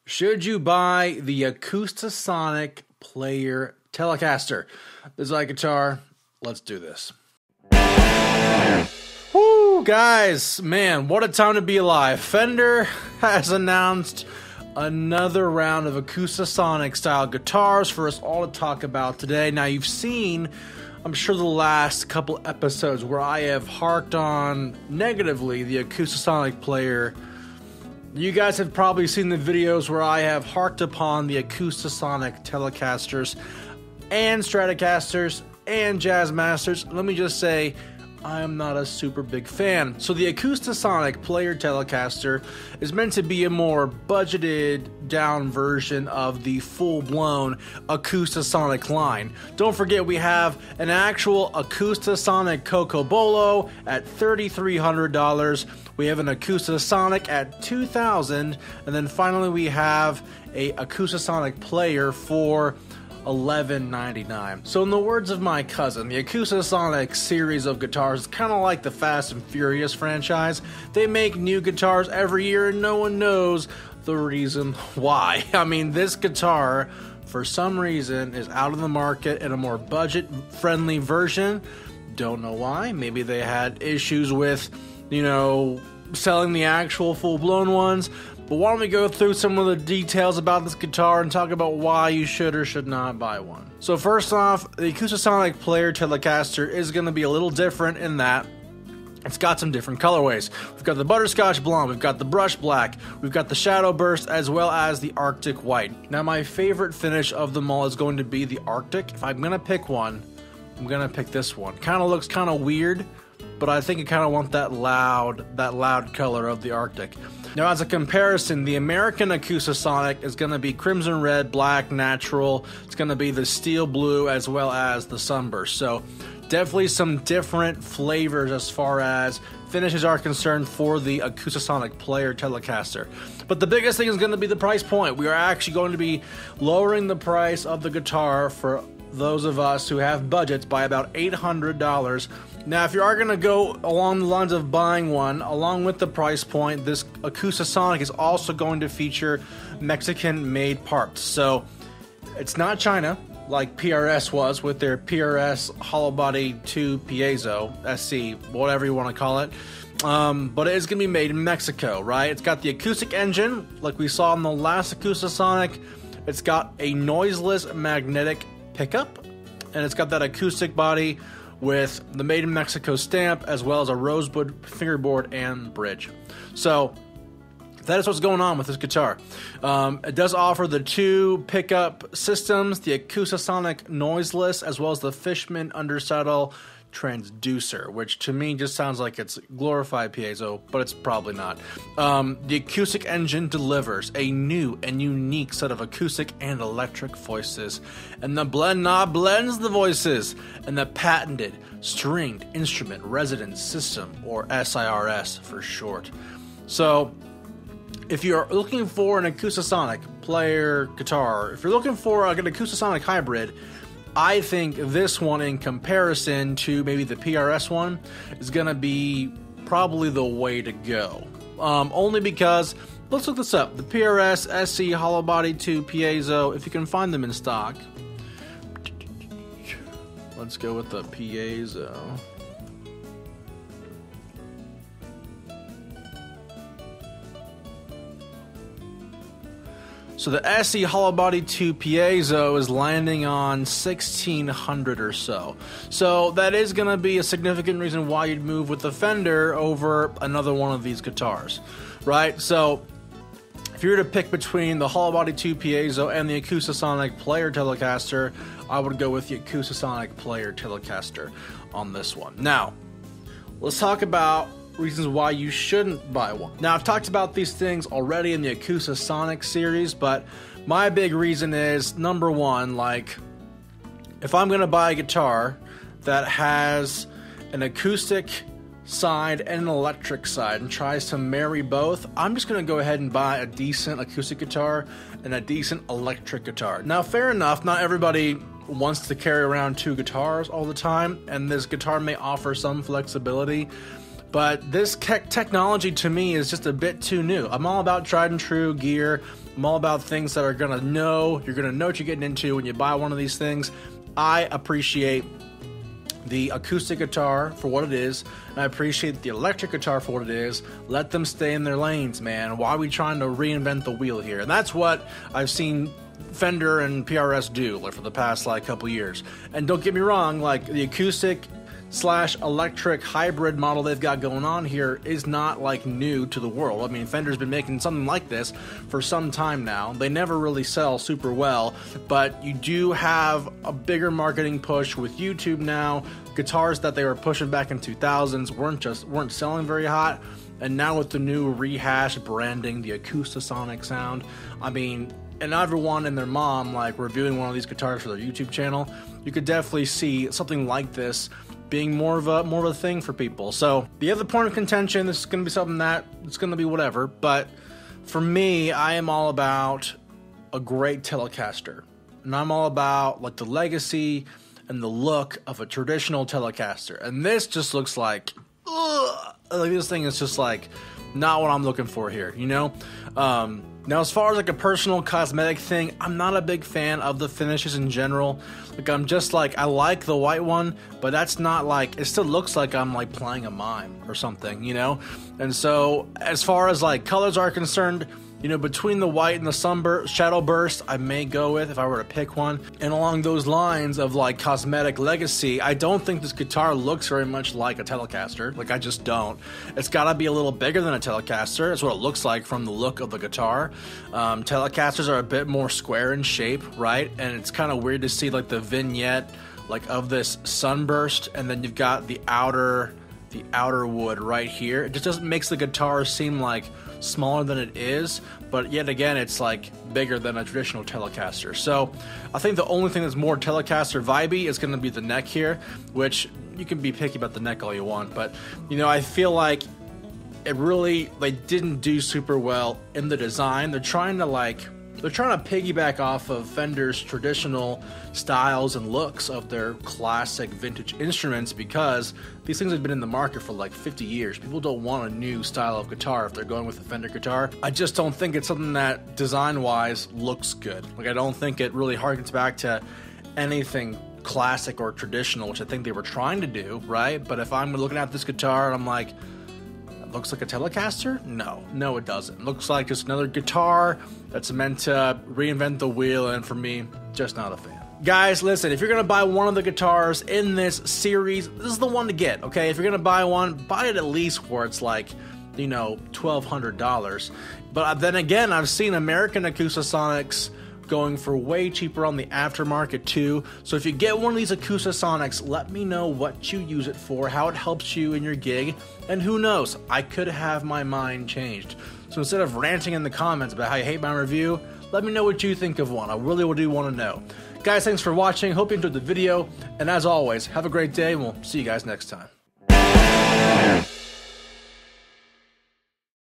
Should you buy the Acoustasonic Player Telecaster? This is IkeGuitar. Let's do this. Woo, guys, man, what a time to be alive. Fender has announced another round of Acoustasonic style guitars for us all to talk about today. Now, you've seen, I'm sure, the last couple episodes where I have harked on negatively the Acoustasonic Player. You guys have probably seen the videos where I have harked upon the Acoustasonic Telecasters and Stratocasters and Jazzmasters. Let me just say, I'm not a super big fan. So the Acoustasonic Player Telecaster is meant to be a more budgeted down version of the full-blown Acoustasonic line. Don't forget, we have an actual Acoustasonic Cocobolo at $3,300. We have an Acoustasonic at $2,000, and then finally we have a Acoustasonic Player for $11.99. So in the words of my cousin, the Acoustasonic series of guitars is kind of like the Fast and Furious franchise. They make new guitars every year and no one knows the reason why. I mean, this guitar, for some reason, is out of the market in a more budget-friendly version. Don't know why. Maybe they had issues with, selling the actual full-blown ones. But why don't we go through some of the details about this guitar and talk about why you should or should not buy one. So first off, the Acoustasonic Player Telecaster is going to be a little different in that it's got some different colorways. We've got the Butterscotch Blonde, we've got the Brush Black, we've got the Shadow Burst, as well as the Arctic White. Now, my favorite finish of them all is going to be the Arctic. If I'm going to pick one, I'm going to pick this one. Kind of looks kind of weird, but I think I kind of want that loud color of the Arctic. Now, as a comparison, the American Acoustasonic is going to be Crimson Red, Black, Natural. It's going to be the Steel Blue as well as the Sunburst. So definitely some different flavors as far as finishes are concerned for the Acoustasonic Player Telecaster. But the biggest thing is going to be the price point. We are actually going to be lowering the price of the guitar for those of us who have budgets by about $800. Now, if you are going to go along the lines of buying one, along with the price point, this Acoustasonic is also going to feature Mexican-made parts. So, it's not China, like PRS was with their PRS Hollow Body 2 Piezo, SC, whatever you want to call it. But it is going to be made in Mexico, right? It's got the acoustic engine, like we saw in the last Acoustasonic. It's got a noiseless magnetic pickup, and it's got that acoustic body with the Made in Mexico stamp, as well as a rosewood fingerboard and bridge. So that is what's going on with this guitar. It does offer the two pickup systems, the Acoustasonic Noiseless, as well as the Fishman Undersaddle Transducer, which to me just sounds like it's glorified piezo, but it's probably not. The acoustic engine delivers a new and unique set of acoustic and electric voices, and the blend knob blends the voices, and the patented Stringed Instrument Resonance System, or SIRS for short. So if you're looking for an Acoustasonic Player guitar, if you're looking for an Acoustasonic hybrid, I think this one, in comparison to maybe the PRS one, is going to be probably the way to go. Only because, let's look this up, the PRS SC Hollow Body 2 Piezo, if you can find them in stock. Let's go with the Piezo. So the SC Hollow Body 2 Piezo is landing on $1,600 or so. So that is going to be a significant reason why you'd move with the Fender over another one of these guitars, right? So if you were to pick between the Hollow Body 2 Piezo and the Acoustasonic Player Telecaster, I would go with the Acoustasonic Player Telecaster on this one. Now, let's talk about reasons why you shouldn't buy one. Now, I've talked about these things already in the Acoustasonic series, but my big reason is, number one, like, if I'm going to buy a guitar that has an acoustic side and an electric side and tries to marry both, I'm just going to go ahead and buy a decent acoustic guitar and a decent electric guitar. Now, fair enough, not everybody wants to carry around two guitars all the time, and this guitar may offer some flexibility, but this technology to me is just a bit too new. I'm all about tried and true gear. I'm all about things that you're gonna know what you're getting into when you buy one of these things. I appreciate the acoustic guitar for what it is, and I appreciate the electric guitar for what it is. Let them stay in their lanes, man. Why are we trying to reinvent the wheel here? And that's what I've seen Fender and PRS do like for the past couple years. And don't get me wrong, like the acoustic / electric hybrid model they've got going on here is not like new to the world. I mean, Fender's been making something like this for some time now. They never really sell super well, but you do have a bigger marketing push with YouTube now. Guitars that they were pushing back in 2000s weren't selling very hot, and now with the new rehashed branding, the Acoustasonic sound, I mean, and everyone and their mom like reviewing one of these guitars for their YouTube channel, you could definitely see something like this being more of a thing for people. So the other point of contention, this is going to be something that it's going to be whatever, but for me, I am all about a great Telecaster, and I'm all about like the legacy and the look of a traditional Telecaster, and this just looks like this thing is just like not what I'm looking for here, you know. Now, as far as like a personal cosmetic thing, I'm not a big fan of the finishes in general. Like, I'm just like, I like the white one, but that's not like, it still looks like I'm like playing a mime or something, you know? And so, as far as like colors are concerned, you know, between the white and the shadow burst, I may go with if I were to pick one. And along those lines of like cosmetic legacy, I don't think this guitar looks very much like a Telecaster. Like, I just don't. It's gotta be a little bigger than a Telecaster. That's what it looks like from the look of the guitar. Telecasters are a bit more square in shape, right? And it's kind of weird to see like the vignette like of this sunburst, and then you've got the outer wood right here. It just doesn't makes the guitar seem like smaller than it is, but yet again it's like bigger than a traditional Telecaster. So I think the only thing that's more Telecaster vibey is going to be the neck here, which you can be picky about the neck all you want, but you know, I feel like it really didn't do super well in the design. They're trying to piggyback off of Fender's traditional styles and looks of their classic vintage instruments, because these things have been in the market for like 50 years. People don't want a new style of guitar if they're going with a Fender guitar. I just don't think it's something that design-wise looks good. Like, I don't think it really harkens back to anything classic or traditional, which I think they were trying to do, right? But if I'm looking at this guitar and I'm like, looks like a Telecaster? No, it doesn't. It looks like just another guitar that's meant to reinvent the wheel, and for me, just not a fan. Guys, listen, if you're gonna buy one of the guitars in this series, this is the one to get, okay? If you're gonna buy one, buy it at least where it's like, you know, $1,200. But then again, I've seen American Acoustasonics going for way cheaper on the aftermarket too. So if you get one of these Acoustasonics, let me know what you use it for, how it helps you in your gig, and who knows, I could have my mind changed. So instead of ranting in the comments about how you hate my review, let me know what you think of one. I really do want to know. Guys, thanks for watching. Hope you enjoyed the video, and as always, have a great day, and we'll see you guys next time.